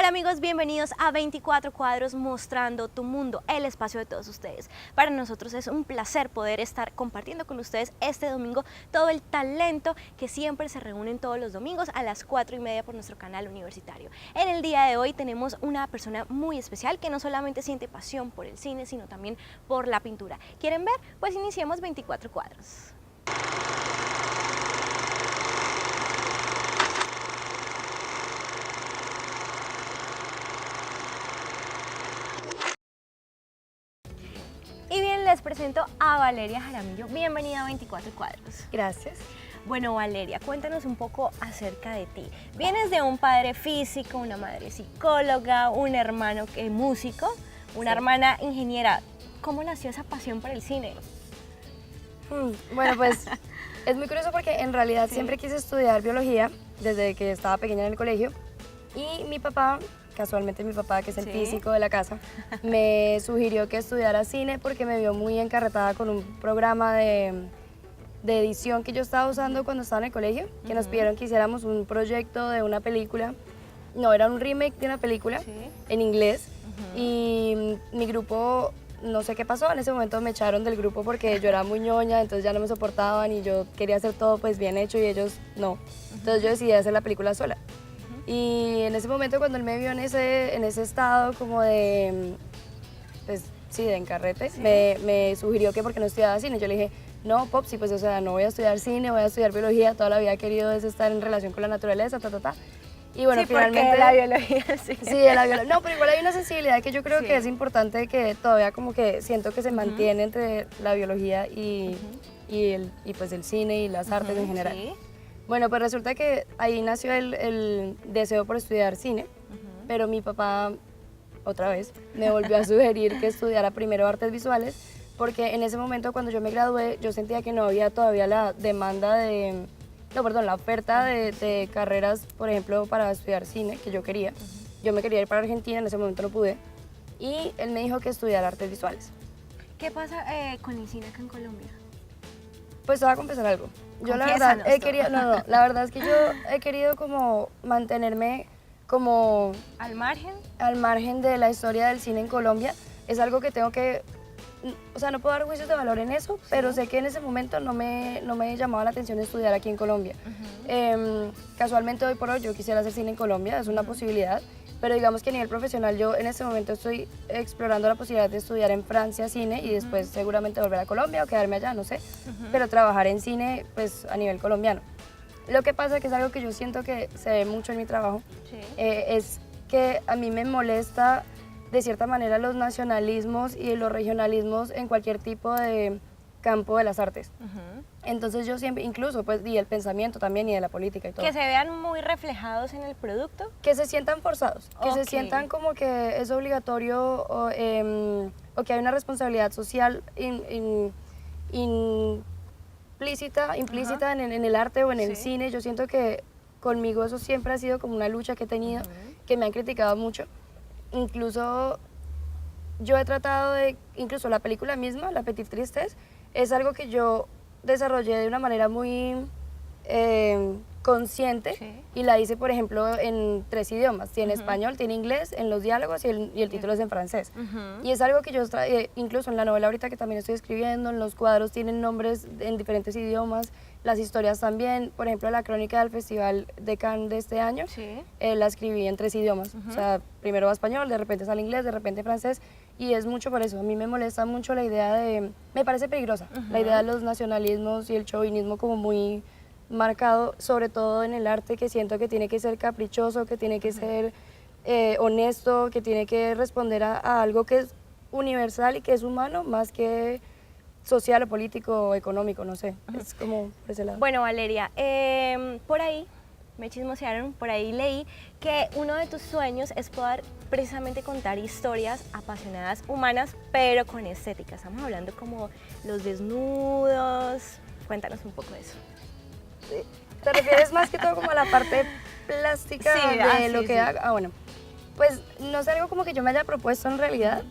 Hola amigos, bienvenidos a 24 Cuadros mostrando tu mundo, el espacio de todos ustedes. Para nosotros es un placer poder estar compartiendo con ustedes este domingo todo el talento que siempre se reúnen todos los domingos a las 4:30 por nuestro canal universitario. En el día de hoy tenemos una persona muy especial que no solamente siente pasión por el cine, sino también por la pintura. ¿Quieren ver? Pues iniciemos 24 Cuadros. Y bien, les presento a Valeria Jaramillo. Bienvenida a 24 Cuadros. Gracias. Bueno, Valeria, cuéntanos un poco acerca de ti. Vienes de un padre físico, una madre psicóloga, un hermano que es músico, una hermana ingeniera. ¿Cómo nació esa pasión por el cine? Bueno, pues es muy curioso porque en realidad siempre quise estudiar biología desde que estaba pequeña en el colegio y mi papá, casualmente mi papá, que es el físico de la casa, me sugirió que estudiara cine porque me vio muy encarretada con un programa de edición que yo estaba usando cuando estaba en el colegio, que nos pidieron que hiciéramos un proyecto de una película. No, era un remake de una película en inglés y mi grupo, no sé qué pasó, en ese momento me echaron del grupo porque yo era muy ñoña, entonces ya no me soportaban y yo quería hacer todo pues bien hecho y ellos no. Entonces yo decidí hacer la película sola. Y en ese momento cuando él me vio en ese estado como de, pues sí, de encarrete, me sugirió que porque no estudiaba cine. Yo le dije, no, Popsi, pues o sea, no voy a estudiar cine, voy a estudiar biología, toda la vida he querido es estar en relación con la naturaleza, Y bueno, finalmente... la biología, No, pero igual hay una sensibilidad que yo creo que es importante, que todavía como que siento que se mantiene entre la biología y pues el cine y las artes en general. Bueno, pues resulta que ahí nació el deseo por estudiar cine, pero mi papá, otra vez, me volvió a sugerir que estudiara primero artes visuales, porque en ese momento cuando yo me gradué, yo sentía que no había todavía la demanda la oferta de carreras, por ejemplo, para estudiar cine, que yo quería. Yo me quería ir para Argentina, en ese momento no pude, y él me dijo que estudiara artes visuales. ¿Qué pasa con el cine acá en Colombia? Pues te voy a confesar algo. Yo la verdad he querido, la verdad es que yo he querido como mantenerme como ¿Al margen? Al margen de la historia del cine en Colombia. Es algo que tengo que, o sea, no puedo dar juicios de valor en eso, pero sé que en ese momento no me llamaba la atención estudiar aquí en Colombia. Casualmente hoy por hoy yo quisiera hacer cine en Colombia, es una posibilidad. Pero digamos que a nivel profesional yo en este momento estoy explorando la posibilidad de estudiar en Francia cine y después seguramente volver a Colombia o quedarme allá, no sé, pero trabajar en cine pues a nivel colombiano. Lo que pasa, que es algo que yo siento que se ve mucho en mi trabajo, es que a mí me molesta de cierta manera los nacionalismos y los regionalismos en cualquier tipo de campo de las artes. Entonces yo siempre, incluso pues, y el pensamiento también y de la política y todo. Que se vean muy reflejados en el producto. Que se sientan forzados, que se sientan como que es obligatorio o que hay una responsabilidad social implícita en el arte o en el cine. Yo siento que conmigo eso siempre ha sido como una lucha que he tenido, que me han criticado mucho. Incluso yo he tratado de, incluso la película misma, La Petite Tristesse, es algo que yo desarrollé de una manera muy consciente y la hice, por ejemplo, en 3 idiomas. Tiene español, tiene inglés, en los diálogos y el título es en francés. Y es algo que yo, incluso en la novela ahorita que también estoy escribiendo, en los cuadros tienen nombres en diferentes idiomas, las historias también. Por ejemplo, la crónica del Festival de Cannes de este año, la escribí en 3 idiomas. O sea, primero va español, de repente sale inglés, de repente francés. Y es mucho por eso. A mí me molesta mucho la idea de... Me parece peligrosa la idea de los nacionalismos y el chauvinismo como muy marcado, sobre todo en el arte, que siento que tiene que ser caprichoso, que tiene que ser honesto, que tiene que responder a algo que es universal y que es humano, más que social o político o económico, no sé. Es como por ese lado. Bueno, Valeria, por ahí me chismosearon, por ahí leí que uno de tus sueños es poder precisamente contar historias apasionadas, humanas, pero con estética. Estamos hablando como los desnudos. Cuéntanos un poco de eso. ¿Te refieres más que todo como a la parte plástica de lo que hago? Ah, bueno, pues no es algo como que yo me haya propuesto en realidad,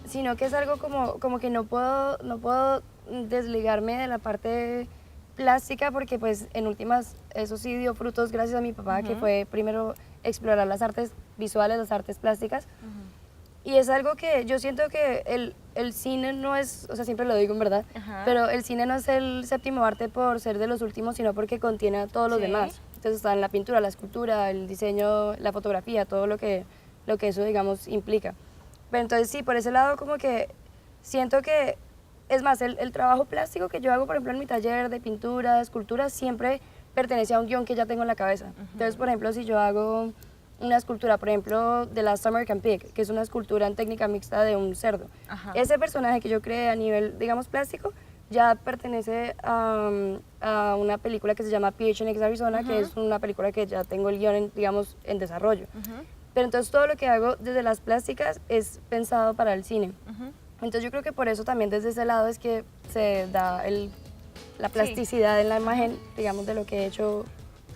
sino que es algo como que no puedo desligarme de la parte plástica, porque pues en últimas eso sí dio frutos gracias a mi papá, que fue primero explorar las artes visuales, las artes plásticas. Y es algo que yo siento que el cine no es, o sea, siempre lo digo en verdad, Ajá. pero el cine no es el séptimo arte por ser de los últimos, sino porque contiene a todos los Sí. demás. Entonces está en la pintura, la escultura, el diseño, la fotografía, todo lo que eso, digamos, implica. Pero entonces sí, por ese lado como que siento que, es más, el trabajo plástico que yo hago, por ejemplo, en mi taller de pintura, de escultura, siempre pertenece a un guión que ya tengo en la cabeza. Entonces, por ejemplo, si yo hago una escultura, por ejemplo, de la American Pig, que es una escultura en técnica mixta de un cerdo. Ajá. Ese personaje que yo creé a nivel, digamos, plástico, ya pertenece a una película que se llama PHNX Arizona, que es una película que ya tengo el guión, digamos, en desarrollo. Pero entonces todo lo que hago desde las plásticas es pensado para el cine. Entonces yo creo que por eso también desde ese lado es que se da la plasticidad en la imagen, digamos, de lo que he hecho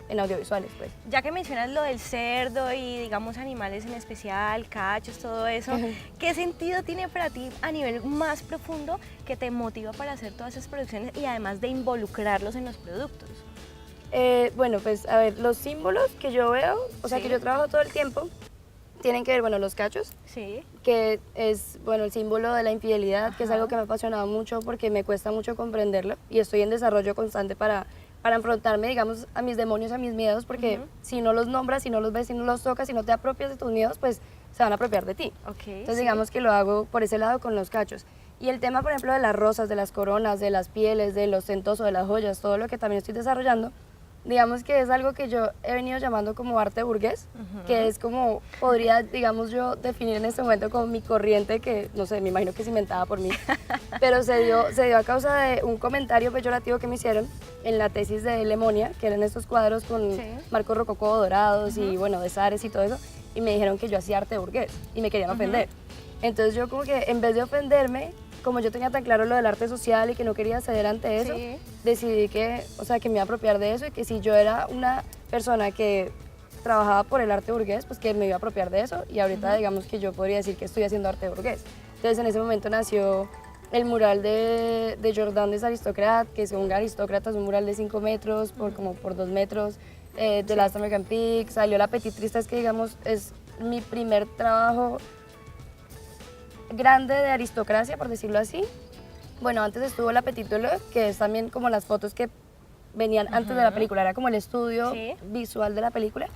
en audiovisuales, pues. Ya que mencionas lo del cerdo y digamos animales en especial, cachos, todo eso, ¿qué sentido tiene para ti a nivel más profundo que te motiva para hacer todas esas producciones y además de involucrarlos en los productos? Bueno, pues a ver, los símbolos que yo veo, o sea, Sí. que yo trabajo todo el tiempo, tienen que ver, bueno, los cachos, Sí. que es, bueno, el símbolo de la infidelidad, que es Ajá. algo que me ha apasionado mucho porque me cuesta mucho comprenderlo y estoy en desarrollo constante para enfrentarme, digamos, a mis demonios, a mis miedos, porque si no los nombras, si no los ves, si no los tocas, si no te apropias de tus miedos, pues se van a apropiar de ti. Ok. Entonces, sí. digamos que lo hago por ese lado con los cachos. Y el tema, por ejemplo, de las rosas, de las coronas, de las pieles, de los centosos, de las joyas, todo lo que también estoy desarrollando, digamos que es algo que yo he venido llamando como arte burgués, que es como, podría, digamos, yo definir en este momento como mi corriente, que no sé, me imagino que es inventada por mí, pero se dio a causa de un comentario peyorativo que me hicieron en la tesis de Lemonia, que eran estos cuadros con Sí. marcos rococó dorados y, bueno, de Sares y todo eso, y me dijeron que yo hacía arte burgués y me querían ofender. Entonces yo como que en vez de ofenderme, como yo tenía tan claro lo del arte social y que no quería ceder ante eso, Sí. decidí que, o sea, que me iba a apropiar de eso y que si yo era una persona que trabajaba por el arte burgués, pues que me iba a apropiar de eso y ahorita digamos que yo podría decir que estoy haciendo arte burgués. Entonces en ese momento nació el mural de Jordan des Aristocrat, que es un aristócrata, es un mural de 5 metros como por 2 metros, de Last American Pig, salió La Petite Tristesse, que digamos es mi primer trabajo grande de aristocracia, por decirlo así. Bueno, antes estuvo La Petite Douleur, que es también como las fotos que venían antes de la película, era como el estudio Sí. visual de la película,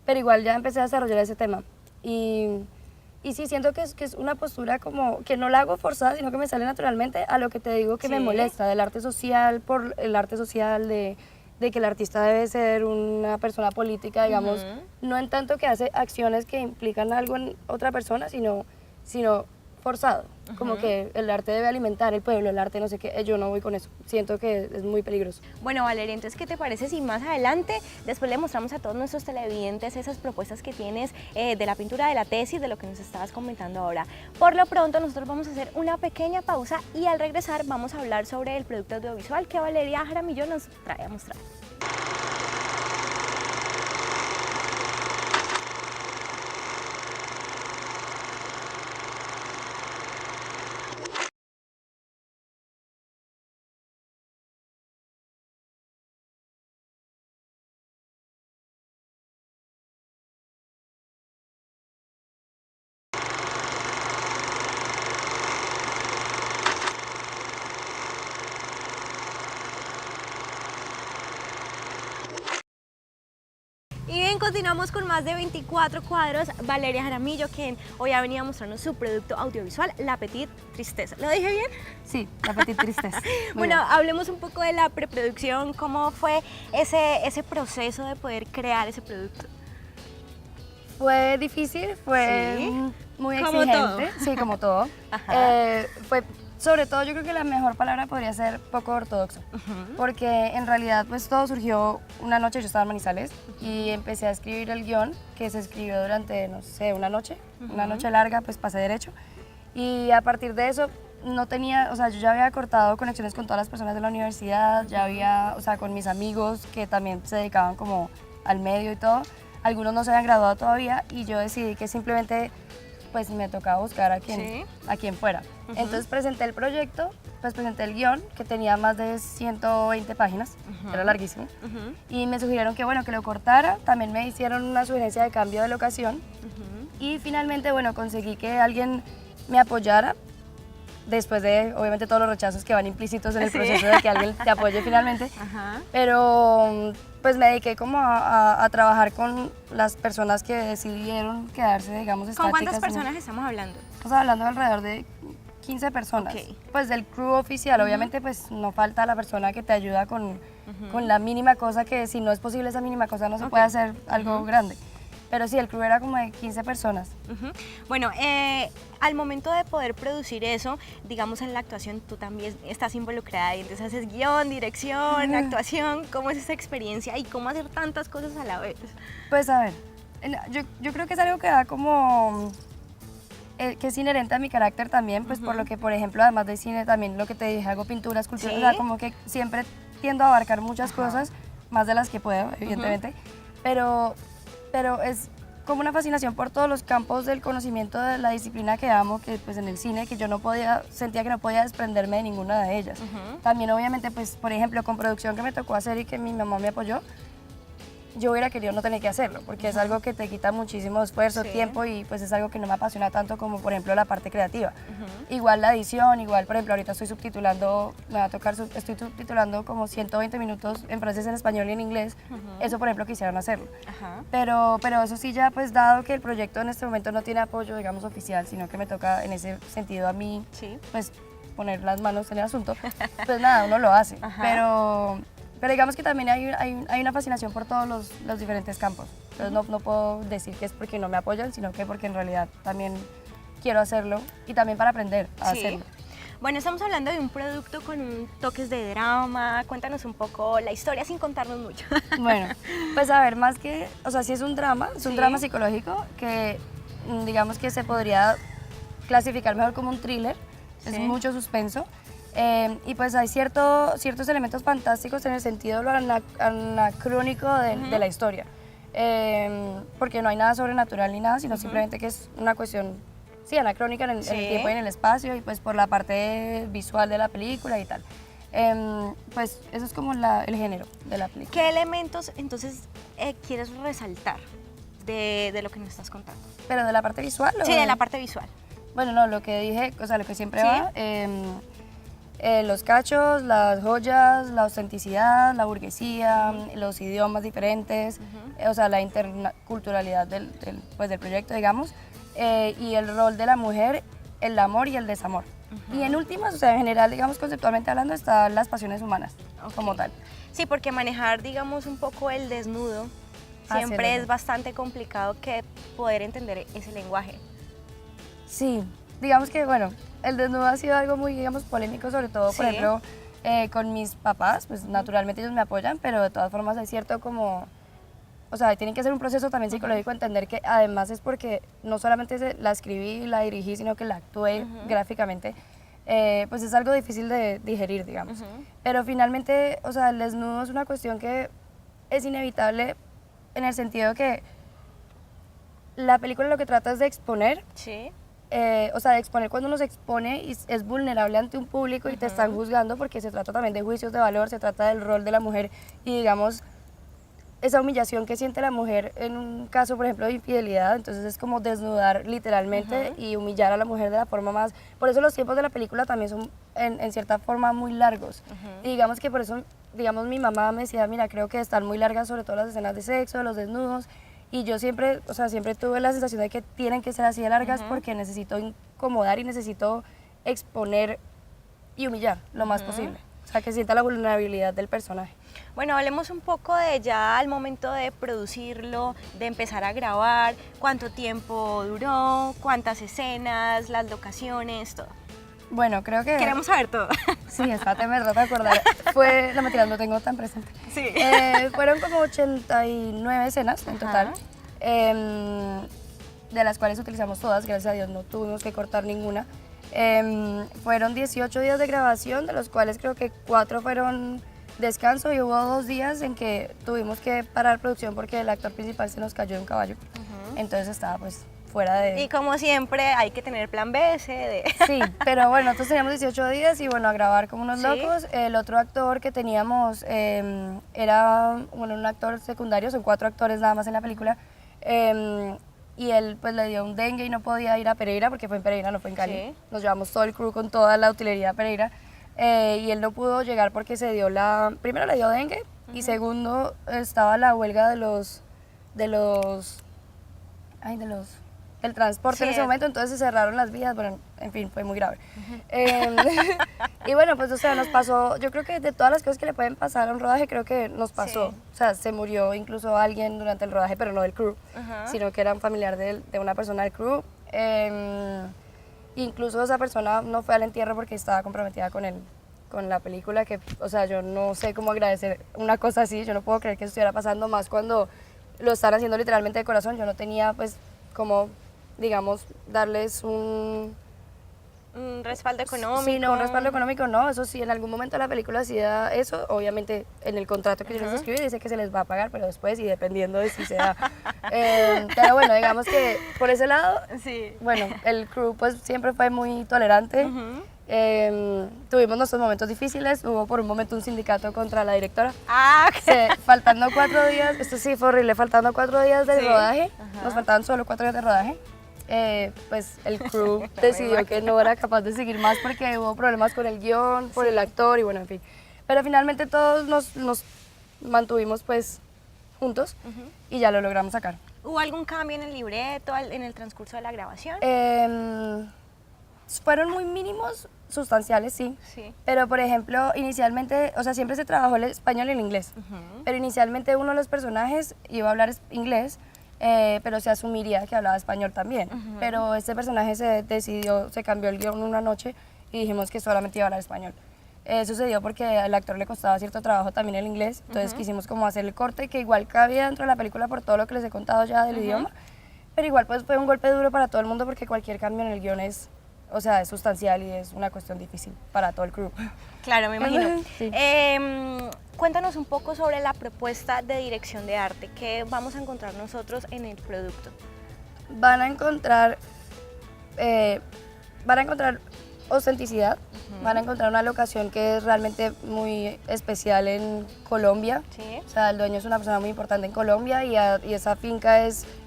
pero igual ya empecé a desarrollar ese tema. Y sí, siento que es una postura como que no la hago forzada, sino que me sale naturalmente a lo que te digo que me Sí. molesta, del arte social, por el arte social, de que el artista debe ser una persona política, digamos, no en tanto que hace acciones que implican algo en otra persona, sino forzado, como que el arte debe alimentar el pueblo, el arte no sé qué, yo no voy con eso, siento que es muy peligroso. Bueno, Valeria, entonces, ¿qué te parece si más adelante después le mostramos a todos nuestros televidentes esas propuestas que tienes de la pintura de la tesis, de lo que nos estabas comentando ahora? Por lo pronto, nosotros vamos a hacer una pequeña pausa y al regresar vamos a hablar sobre el producto audiovisual que Valeria Jaramillo nos trae a mostrar. Y bien, continuamos con más de 24 cuadros. Valeria Jaramillo, quien hoy ha venido a mostrarnos su producto audiovisual, La Petite Tristesse. ¿Lo dije bien? Sí, La Petite Tristesse. Bueno, hablemos un poco de la preproducción. ¿Cómo fue ese proceso de poder crear ese producto? Fue difícil, fue Sí. muy Como exigente, todo. sí, como todo. Fue, sobre todo, yo creo que la mejor palabra podría ser poco ortodoxo, porque en realidad pues todo surgió una noche, yo estaba en Manizales y empecé a escribir el guión que se escribió durante, no sé, una noche larga, pues pasé derecho y a partir de eso no tenía, o sea, yo ya había cortado conexiones con todas las personas de la universidad, ya había, o sea, con mis amigos que también se dedicaban como al medio y todo. Algunos no se habían graduado todavía y yo decidí que simplemente pues me tocaba buscar Sí. a quién fuera. Entonces presenté el proyecto, pues presenté el guión, que tenía más de 120 páginas, era larguísimo, y me sugirieron que, bueno, que lo cortara. También me hicieron una sugerencia de cambio de locación, y finalmente, bueno, conseguí que alguien me apoyara, después de, obviamente, todos los rechazos que van implícitos en el proceso de que alguien te apoye finalmente. Pero pues me dediqué como a trabajar con las personas que decidieron quedarse, digamos, ¿Con estáticas. cuántas personas estamos hablando? Estamos hablando de alrededor de 15 personas. Ok. Pues del crew oficial, obviamente pues no falta la persona que te ayuda con la mínima cosa, que si no es posible esa mínima cosa no se puede hacer algo grande. Pero sí, el crew era como de 15 personas. Bueno, al momento de poder producir eso, digamos en la actuación, tú también estás involucrada y entonces haces guión, dirección, actuación. ¿Cómo es esa experiencia y cómo hacer tantas cosas a la vez? Pues a ver, yo creo que es algo que da como... que es inherente a mi carácter también, pues por lo que, por ejemplo, además de cine, también lo que te dije, hago pintura, escultura, ¿Sí? o sea, como que siempre tiendo a abarcar muchas cosas, más de las que puedo, evidentemente, pero es como una fascinación por todos los campos del conocimiento de la disciplina que amo, que pues en el cine, que yo no podía, sentía que no podía desprenderme de ninguna de ellas. También obviamente, pues por ejemplo, con producción que me tocó hacer y que mi mamá me apoyó, yo hubiera querido no tener que hacerlo, porque es algo que te quita muchísimo esfuerzo, tiempo, y pues es algo que no me apasiona tanto como por ejemplo la parte creativa. Igual la edición, igual por ejemplo ahorita estoy subtitulando, me va a tocar, estoy subtitulando como 120 minutos en francés, en español y en inglés. Eso por ejemplo quisieron hacerlo. Pero eso sí, ya pues dado que el proyecto en este momento no tiene apoyo, digamos, oficial, sino que me toca en ese sentido a mí, pues poner las manos en el asunto, pues nada, uno lo hace. Pero digamos que también hay una fascinación por todos los diferentes campos. Entonces no puedo decir que es porque no me apoyan, sino que porque en realidad también quiero hacerlo y también para aprender a hacerlo. Bueno, estamos hablando de un producto con toques de drama. Cuéntanos un poco la historia sin contarnos mucho. Bueno, pues a ver, más que, o sea, sí es un drama psicológico que digamos que se podría clasificar mejor como un thriller, es mucho suspenso. Y pues hay ciertos elementos fantásticos en el sentido de lo anacrónico de la historia, porque no hay nada sobrenatural ni nada, sino simplemente que es una cuestión, sí, anacrónica en el tiempo y en el espacio, y pues por la parte visual de la película y tal. Pues eso es como el género de la película. ¿Qué elementos entonces quieres resaltar de lo que nos estás contando? ¿Pero de la parte visual? Sí, de la parte visual. Bueno, no, lo que dije, o sea, lo que siempre va... los cachos, las joyas, la autenticidad, la burguesía, los idiomas diferentes, o sea, la interculturalidad del proyecto, digamos, y el rol de la mujer, el amor y el desamor. Y en últimas, o sea, en general, digamos, conceptualmente hablando, están las pasiones humanas como tal. Sí, porque manejar, digamos, un poco el desnudo siempre es bastante complicado que poder entender ese lenguaje. Sí, digamos que, bueno, el desnudo ha sido algo muy, digamos, polémico, sobre todo, por ejemplo, con mis papás, pues naturalmente ellos me apoyan, pero de todas formas hay cierto como, o sea, tienen que hacer un proceso también psicológico, entender que además es porque no solamente la escribí, la dirigí, sino que la actué gráficamente, pues es algo difícil de digerir, digamos. Pero finalmente, o sea, el desnudo es una cuestión que es inevitable en el sentido que la película lo que trata es de exponer. O sea, de exponer cuando uno se expone y es vulnerable ante un público y te están juzgando, porque se trata también de juicios de valor, se trata del rol de la mujer y, digamos, esa humillación que siente la mujer en un caso, por ejemplo, de infidelidad. Entonces es como desnudar literalmente y humillar a la mujer de la forma más... Por eso los tiempos de la película también son en cierta forma muy largos. Y digamos que por eso, digamos, mi mamá me decía, mira, creo que están muy largas, sobre todo las escenas de sexo, de los desnudos. Y yo siempre, o sea, siempre tuve la sensación de que tienen que ser así de largas porque necesito incomodar y necesito exponer y humillar lo más posible. O sea, que sienta la vulnerabilidad del personaje. Bueno, hablemos un poco de ya al momento de producirlo, de empezar a grabar, cuánto tiempo duró, cuántas escenas, las locaciones, todo. Bueno, creo que... Queremos saber todo. Sí, espérate, me trato de acordar. No, mentira, no tengo tan presente. Sí. Fueron como 89 escenas en total, de las cuales utilizamos todas, gracias a Dios no tuvimos que cortar ninguna. Fueron 18 días de grabación, de los cuales creo que 4 fueron descanso, y hubo 2 días en que tuvimos que parar producción porque el actor principal se nos cayó de un caballo. Entonces estaba pues fuera de... Y como siempre hay que tener plan B, C, D. Sí, pero bueno, nosotros teníamos 18 días y bueno, a grabar como unos Sí. locos. El otro actor que teníamos era bueno, un actor secundario, son 4 actores nada más en la película. Y él pues le dio un dengue y no podía ir a Pereira porque fue en Pereira, no fue en Cali. Sí. Nos llevamos todo el crew con toda la utilería a Pereira. Y él no pudo llegar porque se dio la... Primero le dio dengue y segundo estaba la huelga de los el transporte Sí. en ese momento, entonces se cerraron las vías, bueno, en fin, fue muy grave. Y bueno, pues o sea, nos pasó, yo creo que de todas las cosas que le pueden pasar a un rodaje, creo que nos pasó. Sí. O sea, se murió incluso alguien durante el rodaje, pero no del crew, Ajá. sino que era un familiar de una persona del crew. Incluso esa persona no fue al entierro porque estaba comprometida con la película, que, o sea, yo no sé cómo agradecer una cosa así, yo no puedo creer que eso estuviera pasando más cuando lo están haciendo literalmente de corazón. Yo no tenía, pues, como, digamos, darles un Respaldo económico. Sí, no, un respaldo económico no, eso sí, en algún momento la película hacía eso, obviamente en el contrato que yo les escribí dice que se les va a pagar, pero después y dependiendo de si se da. Pero bueno, digamos que por ese lado, Sí. bueno, el crew pues siempre fue muy tolerante. Tuvimos nuestros momentos difíciles, hubo por un momento un sindicato contra la directora. Ah, ok. Faltando 4 días, esto sí fue horrible, faltando 4 días del Sí. rodaje, Ajá. nos faltaban solo 4 días de rodaje. Pues el crew decidió que no era capaz de seguir más porque hubo problemas con el guión, por el actor y bueno, en fin. Pero finalmente todos nos mantuvimos pues juntos y ya lo logramos sacar. ¿Hubo algún cambio en el libreto, en el transcurso de la grabación? Fueron muy mínimos, sustanciales, sí. Sí. Pero, por ejemplo, inicialmente, o sea, siempre se trabajó el español y el inglés. Pero inicialmente uno de los personajes iba a hablar inglés, pero se asumiría que hablaba español también. Pero este personaje se cambió el guión una noche y dijimos que solamente iba a hablar español. Sucedió porque al actor le costaba cierto trabajo también el inglés, entonces quisimos como hacer el corte que igual cabía dentro de la película por todo lo que les he contado ya del idioma, pero igual pues fue un golpe duro para todo el mundo porque cualquier cambio en el guión es, o sea, es sustancial y es una cuestión difícil para todo el crew. Claro, me imagino. Sí. Cuéntanos un poco sobre la propuesta de dirección de arte. ¿Qué vamos a encontrar nosotros en el producto? Van a encontrar autenticidad, van a encontrar una locación que es realmente muy especial en Colombia. Sí. O sea, el dueño es una persona muy importante en Colombia y esa finca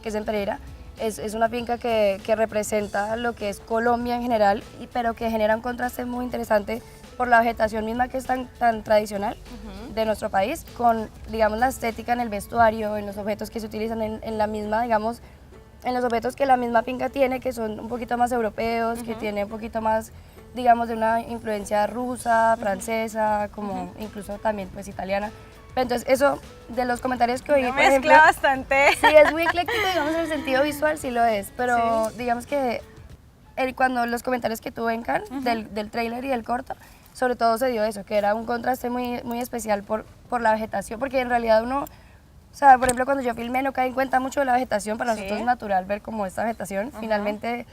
que es en Pereira. Es una finca que representa lo que es Colombia en general, pero que genera un contraste muy interesante por la vegetación misma que es tan tradicional de nuestro país, con, digamos, la estética en el vestuario, en los objetos que se utilizan en la misma, digamos, en los objetos que la misma finca tiene, que son un poquito más europeos, que tiene un poquito más, digamos, de una influencia rusa, francesa, como incluso también pues italiana. Pero entonces eso, de los comentarios que oí, Una por mezcla ejemplo, bastante. sí, es muy ecléctico, digamos, en el sentido visual sí lo es, pero digamos que cuando los comentarios que tuve en Cannes, del tráiler y del corto, sobre todo se dio eso, que era un contraste muy, muy especial por la vegetación, porque en realidad uno, o sea, por ejemplo, cuando yo filmé no caí en cuenta mucho de la vegetación, para nosotros es natural ver como esta vegetación, finalmente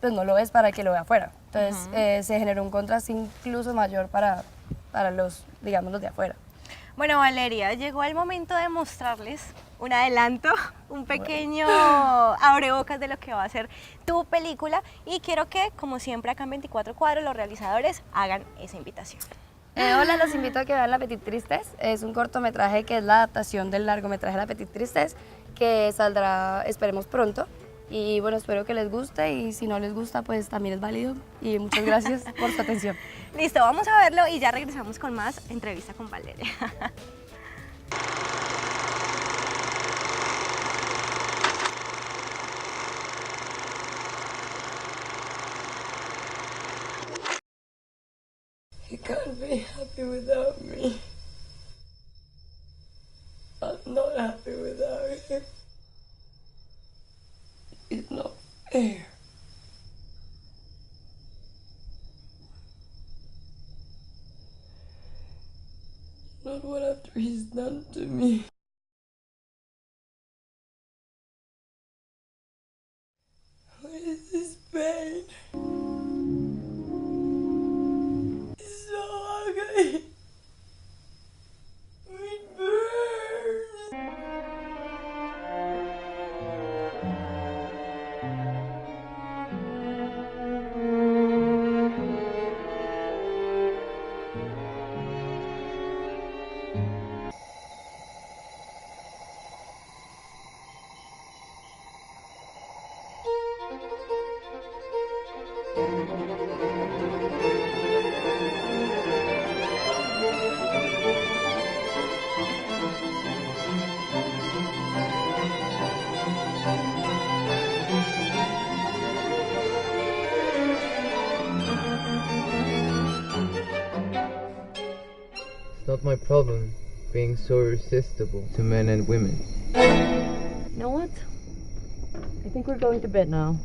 pues no lo ves para que lo vea afuera, entonces se generó un contraste incluso mayor para los, digamos, los de afuera. Bueno, Valeria, llegó el momento de mostrarles un adelanto, un pequeño abrebocas de lo que va a ser tu película y quiero que, como siempre acá en 24 Cuadros, los realizadores hagan esa invitación. Hola, los invito a que vean La Petite Tristesse. Es un cortometraje que es la adaptación del largometraje La Petite Tristesse, que saldrá, esperemos pronto. Y bueno, espero que les guste y si no les gusta, pues también es válido. Y muchas gracias por su atención. Listo, vamos a verlo y ya regresamos con más entrevista con Valeria. He can't be happy without me. I'm not happy without him. It's not fair. Not what after he's done to me. What is this pain? It's so ugly. It burns. not my problem being so irresistible to men and women. You know what? I think we're going to bed now.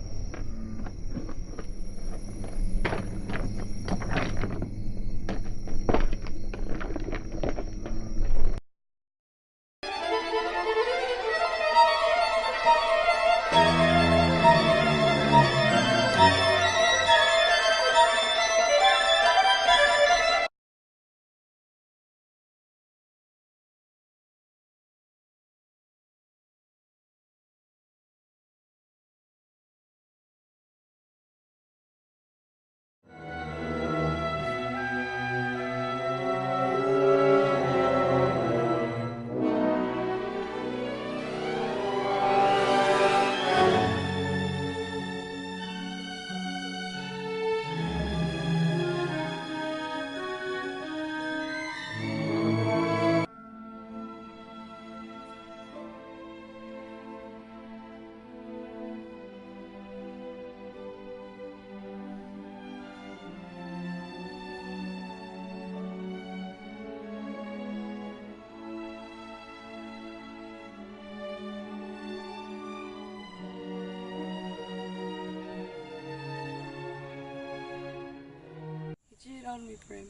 Cheated on me, Prim.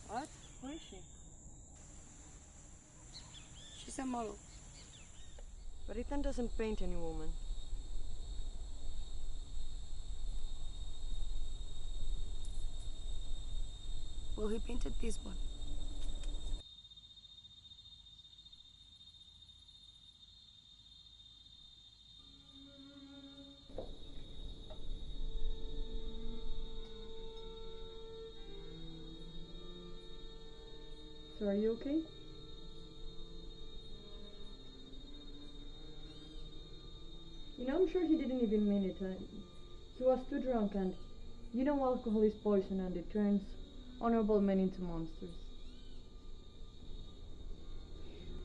What? Where is she? She's a model. But Ethan doesn't paint any woman. Well, he painted this one. So are you okay? You know, I'm sure he didn't even mean it. He was too drunk, and you know alcohol is poison and it turns honorable men into monsters.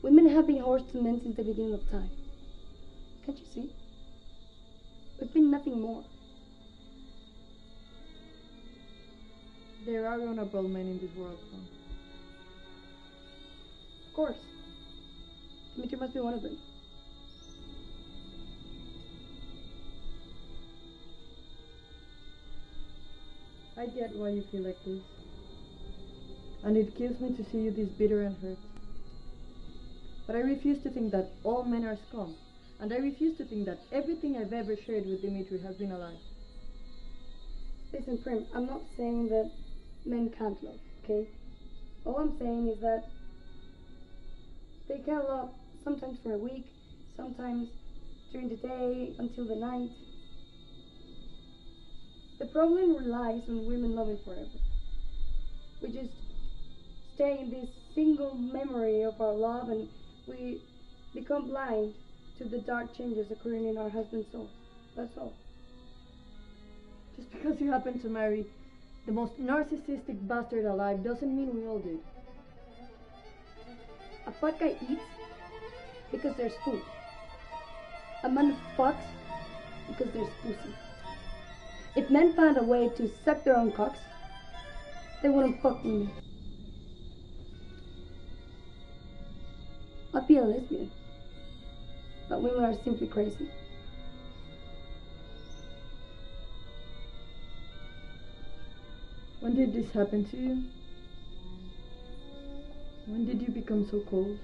Women have been hordes to men since the beginning of time. Can't you see? We've been nothing more. There are honorable men in this world, though. Of course. Dimitri must be one of them. I get why you feel like this. And it kills me to see you this bitter and hurt. But I refuse to think that all men are scum. And I refuse to think that everything I've ever shared with Dimitri has been a lie. Listen, Prim, I'm not saying that men can't love, okay? All I'm saying is that they can love sometimes for a week, sometimes during the day, until the night. The problem relies on women loving forever. We just stay in this single memory of our love, and we become blind to the dark changes occurring in our husband's soul. That's all. Just because you happen to marry the most narcissistic bastard alive doesn't mean we all did. A fat guy eats because there's food. A man fucks because there's pussy. If men found a way to suck their own cocks, they wouldn't fuck with me. I'd be a lesbian. But women are simply crazy. When did this happen to you? When did you become so cold?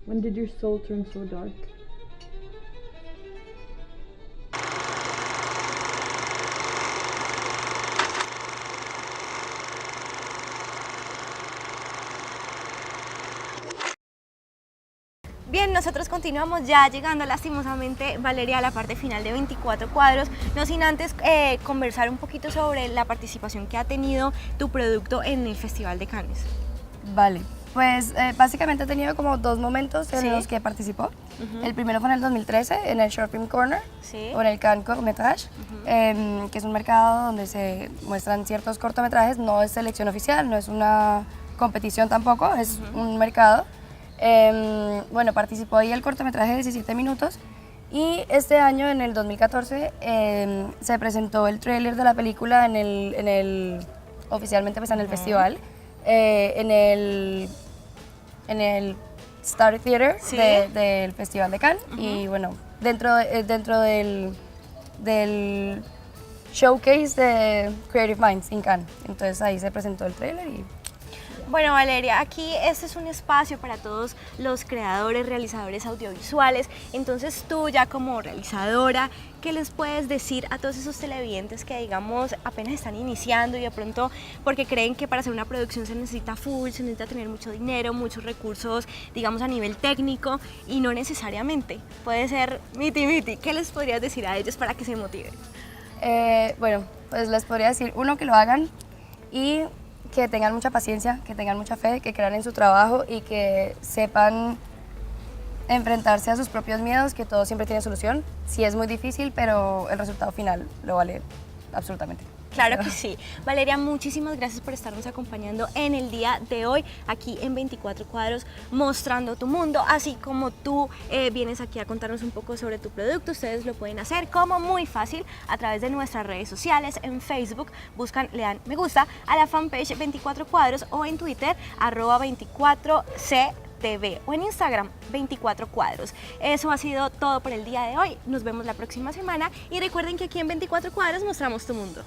When did your soul turn so dark? Bien, nosotros continuamos ya llegando lastimosamente, Valeria, a la parte final de 24 cuadros, no sin antes conversar un poquito sobre la participación que ha tenido tu producto en el Festival de Cannes. Vale, pues básicamente he tenido como dos momentos en los que participó. El primero fue en el 2013 en el Short Film Corner, o en el Cannes Court-Métrage, que es un mercado donde se muestran ciertos cortometrajes. No es selección oficial, no es una competición tampoco, es un mercado. Bueno, participó ahí el cortometraje de 17 minutos y este año, en el 2014, se presentó el tráiler de la película en el oficialmente pues en el festival, en el Star Theater Sí. del Festival de Cannes. Y bueno, dentro del showcase de Creative Minds en Cannes. Entonces ahí se presentó el trailer y Bueno, Valeria, aquí este es un espacio para todos los creadores, realizadores audiovisuales. Entonces tú ya como realizadora, ¿qué les puedes decir a todos esos televidentes que digamos apenas están iniciando y de pronto porque creen que para hacer una producción se necesita full, se necesita tener mucho dinero, muchos recursos, digamos a nivel técnico y no necesariamente? Puede ser miti. ¿Qué les podrías decir a ellos para que se motiven? bueno, pues les podría decir, uno, que lo hagan y que tengan mucha paciencia, que tengan mucha fe, que crean en su trabajo y que sepan enfrentarse a sus propios miedos, que todo siempre tiene solución. Sí es muy difícil, pero el resultado final lo vale absolutamente. Claro que sí. Valeria, muchísimas gracias por estarnos acompañando en el día de hoy, aquí en 24 Cuadros, mostrando tu mundo, así como tú vienes aquí a contarnos un poco sobre tu producto. Ustedes lo pueden hacer como muy fácil a través de nuestras redes sociales. En Facebook buscan, le dan me gusta a la fanpage 24 Cuadros o en Twitter @24C TV o en Instagram 24 Cuadros. Eso ha sido todo por el día de hoy. Nos vemos la próxima semana y recuerden que aquí en 24 Cuadros mostramos tu mundo.